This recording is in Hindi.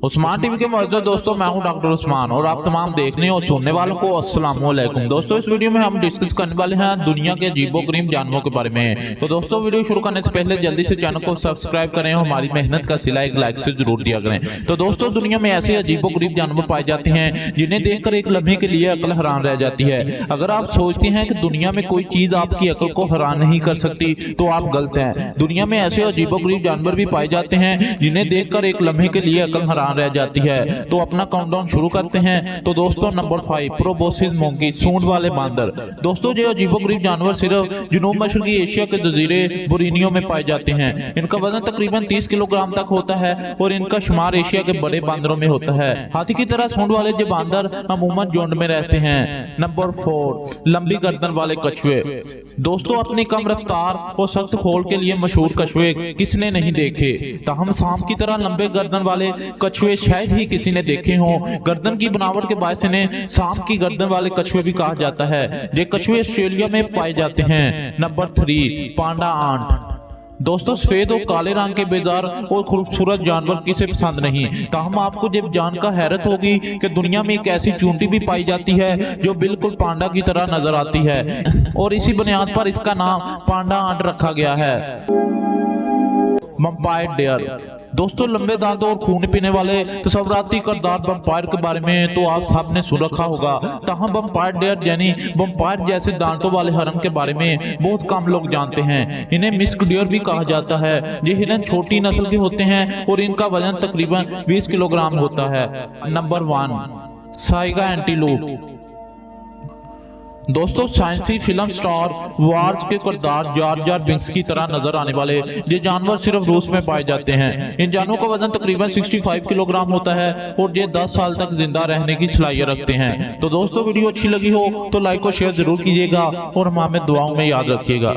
उस्मान टीवी के मौजूद दोस्तों, मैं हूं डॉक्टर उस्मान और आप तमाम देखने और सुनने वालों को अस्सलाम वालेकुम। दोस्तों, इस वीडियो में हम डिस्कस करने वाले हैं दुनिया के अजीबोगरीब जानवरों के बारे में। तो दोस्तों, वीडियो शुरू करने से पहले जल्दी से चैनल को सब्सक्राइब करें और हमारी मेहनत का सिला एक लाइक से जरूर दिया करें। तो दोस्तों, दुनिया में ऐसे अजीबोगरीब जानवर पाए जाते हैं जिन्हें देखकर एक लम्हे के लिए अकल हैरान रह जाती है। अगर आप सोचते हैं कि दुनिया में कोई चीज आपकी अकल को हैरान नहीं कर सकती तो आप गलत हैं। दुनिया में ऐसे अजीबोगरीब जानवर भी पाए जाते हैं जिन्हें देखकर एक लम्हे के लिए अकल हैरान रह जाती है। तो अपना काउंटडाउन शुरू करते हैं। तो दोस्तों, नंबर 5 प्रोबोसिस मोंकी, सूंड वाले बांदर। दोस्तों, जो अजीबोगरीब जानवर सिर्फ जनूब मशरकी एशिया के जजीरे बोरिनियो में पाए जाते हैं। इनका वजन तकरीबन 30 किलोग्राम तक होता है और इनका शुमार एशिया के बड़े बांदरों में होता है। हाथी की तरह सूंड वाले जो बांदर अमूमन झुंड में रहते हैं। नंबर 4 लंबी गर्दन वाले कछुए। दोस्तों, अपनी कम रफ्तार और सख्त खोल के लिए मशहूर कछुए किसने नहीं देखे। ताहम सांप की तरह लंबे गर्दन वाले कछुए शायद ही किसी ने देखे हों। गर्दन की बनावट के बायस इन्हें सांप की गर्दन वाले कछुए भी कहा जाता है। ये कछुए ऑस्ट्रेलिया में पाए जाते हैं। नंबर 3 पांडा आंट। दोस्तों, सफेद और काले रंग के बेजार और खूबसूरत जानवर किसे पसंद नहीं। ताहम आपको जब जानकर हैरत होगी कि दुनिया में एक ऐसी चूंटी भी पाई जाती है जो बिल्कुल पांडा की तरह नजर आती है और इसी बुनियाद पर इसका नाम पांडा आंट रखा गया है। Vampire deer. दोस्तों, लंबे दांतों और खून पीने वाले तस्वराती करदार वैम्पायर के बारे में तो आप सब ने सुन रखा होगा। ताहम वैम्पायर डेयर यानी वैम्पायर जैसे दांतों वाले हरन के बारे में बहुत कम लोग जानते हैं। इन्हें मिस्क डियर भी कहा जाता है। ये हिरन छोटी नस्ल के होते हैं और इनका वजन तकरीबन 20 किलोग्राम होता है। Number 1 Saiga antelope. दोस्तों, साइंसी फिल्म स्टार वार्स के किरदार जार जार बिंक्स की तरह नजर आने वाले ये जानवर सिर्फ रूस में पाए जाते हैं। इन जानवरों का वजन तकरीबन 65 किलोग्राम होता है और ये 10 साल तक जिंदा रहने की सलाहियत रखते हैं। तो दोस्तों, वीडियो अच्छी लगी हो तो लाइक और शेयर जरूर कीजिएगा और हमें दुआओं में याद रखिएगा।